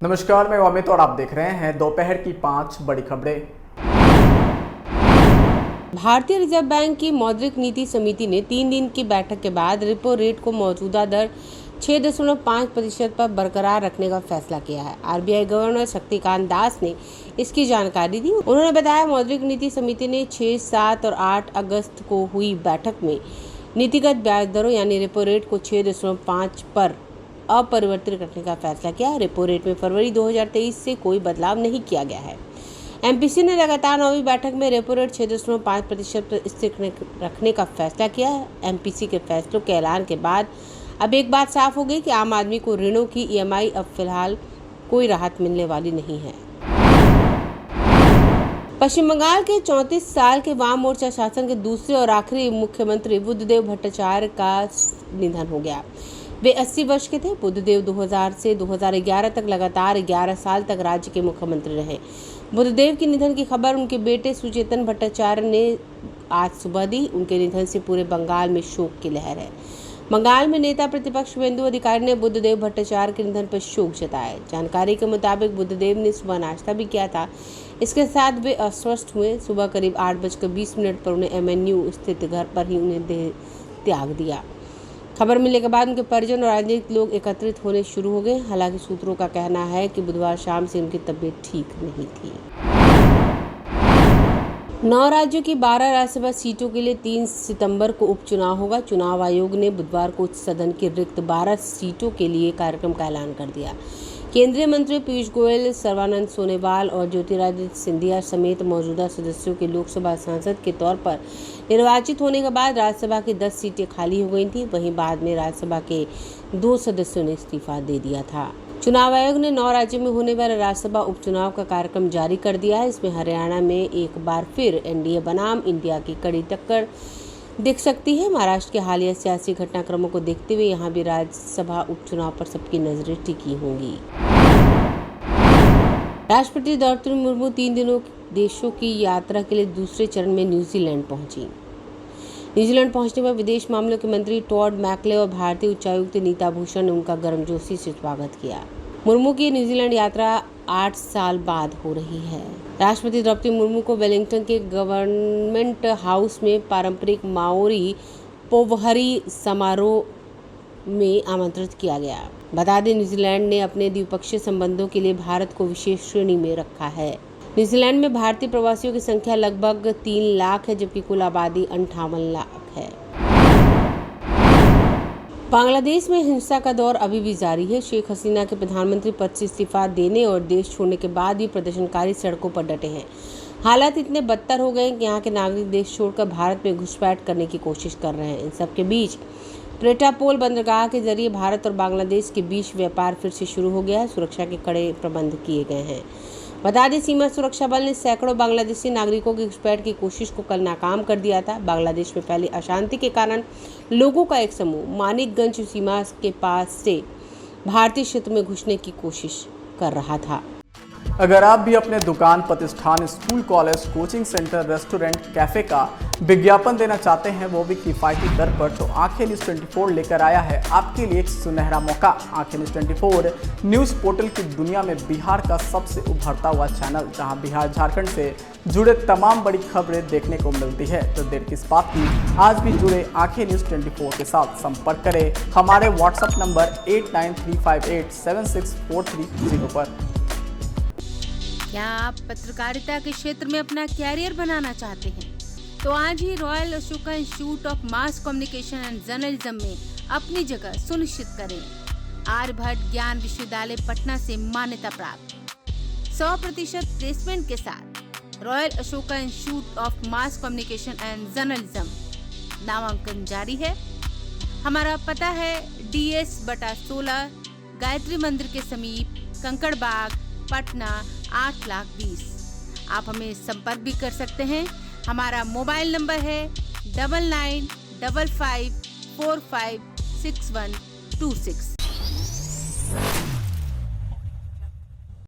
नमस्कार, मैं अमित और आप देख रहे हैं दोपहर की 5 बड़ी खबरें। भारतीय रिजर्व बैंक की मौद्रिक नीति समिति ने 3 दिन की बैठक के बाद रेपो रेट को मौजूदा दर 6.5% पर बरकरार रखने का फैसला किया है। आरबीआई गवर्नर शक्तिकांत दास ने इसकी जानकारी दी। उन्होंने बताया, मौद्रिक नीति समिति ने 6, 7 और 8 अगस्त को हुई बैठक में नीतिगत ब्याज दरों यानी रेपो रेट को 6.5 पर अपरिवर्तित रखने का फैसला किया। रेपो रेट में फरवरी 2023 से कोई बदलाव नहीं किया गया है। एमपीसी ने लगातार 9वीं बैठक में रेपो रेट 6.5% पर स्थिर रखने का फैसला किया है। एमपीसी के फैसलों के ऐलान के बाद अब एक बात साफ हो गई कि आम आदमी को ऋणों की ईएमआई अब फिलहाल कोई राहत मिलने वाली नहीं है। पश्चिम बंगाल के 34 साल के वाम मोर्चा शासन के दूसरे और आखिरी मुख्यमंत्री बुद्धदेव भट्टाचार्य का निधन हो गया। वे 80 वर्ष के थे। बुद्धदेव 2000 से 2011 तक लगातार 11 साल तक राज्य के मुख्यमंत्री रहे। बुद्धदेव के निधन की खबर उनके बेटे सुचेतन भट्टाचार्य ने आज सुबह दी। उनके निधन से पूरे बंगाल में शोक की लहर है। बंगाल में नेता प्रतिपक्ष शुभेंदु अधिकारी ने बुद्धदेव भट्टाचार्य के निधन पर शोक जताया। जानकारी के मुताबिक बुद्धदेव ने सुबह नाश्ता भी किया था। इसके साथ वे अस्वस्थ हुए। सुबह करीब 8:20 पर उन्हें एमएनयू स्थित घर पर ही उन्हें देह त्याग दिया। खबर मिलने के बाद उनके परिजन और राजनीतिक लोग एकत्रित होने शुरू हो गए। हालांकि सूत्रों का कहना है कि बुधवार शाम से उनकी तबीयत ठीक नहीं थी। 9 राज्यों की 12 राज्यसभा सीटों के लिए 3 सितंबर को उपचुनाव होगा। चुनाव आयोग ने बुधवार को सदन की रिक्त 12 सीटों के लिए कार्यक्रम का ऐलान कर दिया। केंद्रीय मंत्री पीयूष गोयल, सर्बानंद सोनोवाल और ज्योतिरादित्य सिंधिया समेत मौजूदा सदस्यों के लोकसभा सांसद के तौर पर निर्वाचित होने के बाद राज्यसभा की 10 सीटें खाली हो गई थी। वहीं बाद में राज्यसभा के 2 सदस्यों ने इस्तीफा दे दिया था। चुनाव आयोग ने 9 राज्यों में होने वाले राज्यसभा उपचुनाव का कार्यक्रम जारी कर दिया है। इसमें हरियाणा में एक बार फिर एनडीए बनाम इंडिया की कड़ी टक्कर दिख सकती है। महाराष्ट्र के हालिया सियासी घटनाक्रमों को देखते हुए यहाँ भी राज्यसभा उपचुनाव पर सबकी नजरें टिकी होंगी। राष्ट्रपति द्रौपदी मुर्मू 3 दिनों देशों की यात्रा के लिए दूसरे चरण में न्यूजीलैंड पहुंची। न्यूजीलैंड पहुंचने पर विदेश मामलों के मंत्री टॉड मैकले और भारतीय उच्चायुक्त नीता भूषण ने उनका गर्मजोशी से स्वागत किया। मुर्मू की न्यूजीलैंड यात्रा 8 साल बाद हो रही है। राष्ट्रपति द्रौपदी मुर्मू को वेलिंगटन के गवर्नमेंट हाउस में पारंपरिक माओरी पोवहरी समारोह में आमंत्रित किया गया। बता दें, न्यूजीलैंड ने अपने द्विपक्षीय संबंधों के लिए भारत को विशेष श्रेणी में रखा है। न्यूजीलैंड में भारतीय प्रवासियों की संख्या लगभग 3 लाख है, जबकि कुल आबादी 58 लाख है। बांग्लादेश में हिंसा का दौर अभी भी जारी है। शेख हसीना के प्रधानमंत्री पद से इस्तीफा देने और देश छोड़ने के बाद भी प्रदर्शनकारी सड़कों पर डटे हैं। हालात इतने बदतर हो गए हैं कि यहाँ के नागरिक देश छोड़कर भारत में घुसपैठ करने की कोशिश कर रहे हैं। इन सबके बीच प्रेटापोल बंदरगाह के जरिए भारत और बांग्लादेश के बीच व्यापार फिर से शुरू हो गया है। सुरक्षा के कड़े प्रबंध किए गए हैं। बता दें, सीमा सुरक्षा बल ने सैकड़ों बांग्लादेशी नागरिकों की घुसपैठ की कोशिश को कल नाकाम कर दिया था। बांग्लादेश में फैली अशांति के कारण लोगों का एक समूह मानिकगंज सीमा के पास से भारतीय क्षेत्र में घुसने की कोशिश कर रहा था। अगर आप भी अपने दुकान, प्रतिष्ठान, school, college, coaching centre, restaurant, cafe का विज्ञापन देना चाहते हैं, वो भी किफायती दर पर, तो आंखें न्यूज़ 24 लेकर आया है आपके लिए एक सुनहरा मौका। आंखें न्यूज़ 24 न्यूज़ पोर्टल की दुनिया में बिहार का सबसे उभरता हुआ चैनल, जहां बिहार झारखंड से जुड़े तमाम बड़ी खबरें देखने को मिलती है। तो देर किस बात की, आज भी जुड़े आंखें न्यूज़ 24 के साथ। संपर्क करें हमारे व्हाट्सएप नंबर 8935876430 पर। क्या आप पत्रकारिता के क्षेत्र में अपना कैरियर बनाना चाहते हैं? तो आज ही Royal Ashoka Institute of Mass Communication and Journalism में अपनी जगह सुनिश्चित करें। आर्यभट्ट ज्ञान विश्वविद्यालय पटना से मान्यता प्राप्त 100% प्लेसमेंट के साथ royal Ashoka Institute of Mass Communication and journalism नामांकन जारी है। हमारा पता है DS/16 गायत्री मंदिर के समीप, कंकड़ बाग, पटना 8,20,000। आप हमें संपर्क भी कर सकते हैं। हमारा मोबाइल नंबर है 9955456126।